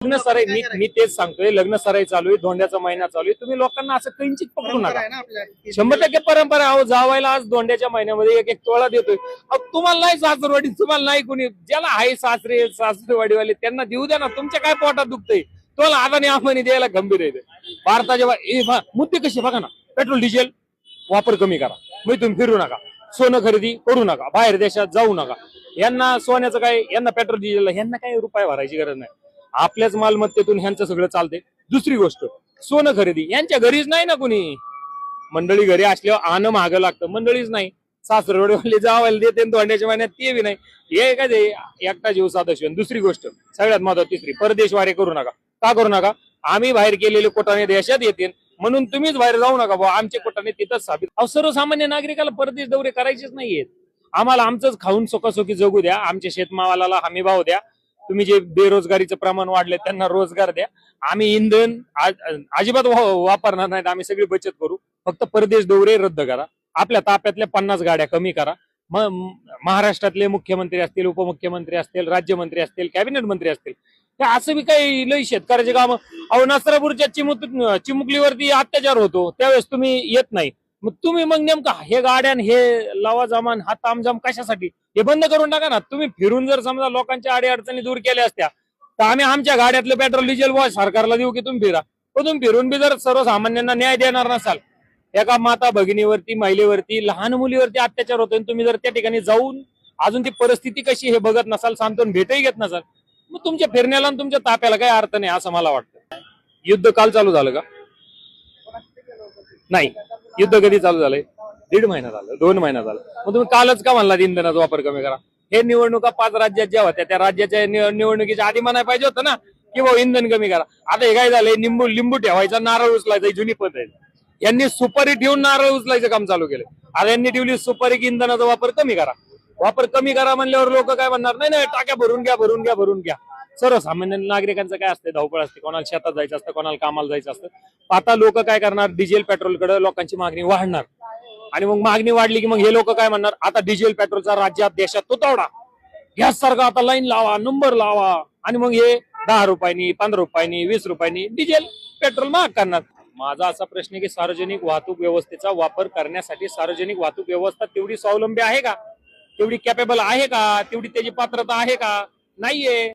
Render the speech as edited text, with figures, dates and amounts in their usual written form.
लग्न सराई मी तेच सांगतोय, लग्न सराई चालू आहे, धोंड्याचा महिना चालू आहे. तुम्ही लोकांना असं किंचित पकडू नका. 100% परंपरा. अहो, जावायला आज धोंड्याच्या महिन्यामध्ये एक एक तोळा देतोय. अहो, तुम्हाला नाही सासरवाडी, तुम्हाला नाही कोणी, ज्याला आहे सासरे सासरवाडीवाले त्यांना देऊ द्या ना. तुमच्या काय पोटात दुखतंय? तुम्हाला आदानी आम्हाने द्यायला गंभीर आहे. भारताच्या मुद्दे कसे बघा ना, पेट्रोल डिझेल वापर कमी करा, मग तुम्ही फिरू नका, सोनं खरेदी करू नका, बाहेर देशात जाऊ नका. यांना सोन्याचं काय, यांना पेट्रोल डिझेल, यांना काय रुपये भरायची गरज नाही. आपल्याच मालमत्तेतून ह्यांचं सगळं चालते. दुसरी गोष्ट, सोनं खरेदी यांच्या घरीच नाही ना कोणी. मंडळी घरी असल्यावर आणं मागं लागतं, मंडळीच नाही. सासरवाडीवाले जावायला देते धोंड्याच्या महिन्यात ते बी नाही. हे काय ते एकटा जीव साधं. दुसरी गोष्ट सगळ्यात महत्वाची, तिसरी, परदेशवारे करू नका. का करू नका? आम्ही बाहेर गेलेले कोटाने देशात येतील म्हणून तुम्हीच बाहेर जाऊ नका बुवा, आमचे कोटाने तिथंच साबित. अहो, सर्वसामान्य नागरिकाला परदेश दौरे करायचेच नाहीयेत. आम्हाला आमचंच खाऊन सुखासुखी जगू द्या, आमच्या शेतमालाला हमी भाव द्या. तुम्ही जे बेरोजगारीचं प्रमाण वाढले त्यांना रोजगार द्या. आम्ही इंधन अजिबात वापरणार नाहीत, आम्ही सगळी बचत करू. फक्त परदेश दौरे रद्द करा. आपल्या ताफ्यातल्या 50 गाड्या कमी करा. महाराष्ट्रातले मुख्यमंत्री असतील, उपमुख्यमंत्री असतील, राज्यमंत्री असतील, कॅबिनेट मंत्री असतील, ते असं बी काही लई शेतकऱ्याचे काम. अहो, नसरापूरच्या चिमुकलीवरती अत्याचार होतो त्यावेळेस तुम्ही येत नाही. मग तुम्ही मग नेमकं हे गाड्यान हे लवाजमान हा तामजाम कशासाठी? हे बंद करून टाका ना. तुम्ही फिरून जर समजा लोकांच्या अडचणी दूर केल्या असत्या तर आम्ही आमच्या गाड्यातलं पेट्रोल डिझेल सरकारला देऊ की तुम्ही फिरा. पण तुम्ही फिरून बी जर सर्वसामान्यांना न्याय देणार नसाल, एका माता भगिनीवरती, महिलेवरती, लहान मुलीवरती अत्याचार होतोय, तुम्ही जर त्या ठिकाणी जाऊन अजून ती परिस्थिती कशी हे बघत नसाल, सांत्वन भेटही घेत नसाल, मग तुमच्या फिरण्याला आणि तुमच्या ताप्याला काही अर्थ नाही असं मला वाटतं. युद्ध काल चालू झालं का? नाही. युद्ध कधी चालू झालंय? 1.5 महिना झालं, 2 महिना झालं. मग तुम्ही कालच का म्हणला इंधनाचा वापर कमी करा? हे निवडणुका 5 राज्यात ज्या होत्या त्या राज्याच्या निवडणुकीच्या आधी म्हणायला पाहिजे होतं ना की भाऊ इंधन कमी करा. आता हे काय झालंय, लिंबू ठेवायचा, नारळ उचलायचा, जुनी पद्धत आहे. यांनी सुपारी ठेवून नारळ उचलायचं काम चालू केलं. आता यांनी ठेवली सुपारी की इंधनाचा वापर कमी करा. वापर कमी करा म्हणल्यावर लोक काय म्हणणार, नाही नाही टाक्या भरून घ्या, भरून घ्या, भरून घ्या. सर्वसामान्य नागरिकांचं काय असतं, धावपळ असते, कोणाला शेतात जायचं असतं, कोणाला कामाला जायचं असतं. आता लोक काय करणार, डिझेल पेट्रोलकडे लोकांची मागणी वाढणार. आणि मग मागणी वाढली की मग हे लोक काय म्हणणार, आता डिझेल पेट्रोलचा राज्यात देशात तुटवडा, गॅस सारखा आता लाईन लावा, नंबर लावा. आणि मग हे 10 रुपयांनी, 15 रुपयांनी, 20 रुपयांनी डिझेल पेट्रोल महाग करणार. माझा असा प्रश्न आहे की सार्वजनिक वाहतूक व्यवस्थेचा वापर करण्यासाठी सार्वजनिक वाहतूक व्यवस्था तेवढी स्वावलंबी आहे का? तेवढी कॅपेबल आहे का? तेवढी त्याची पात्रता आहे का? नाहीये.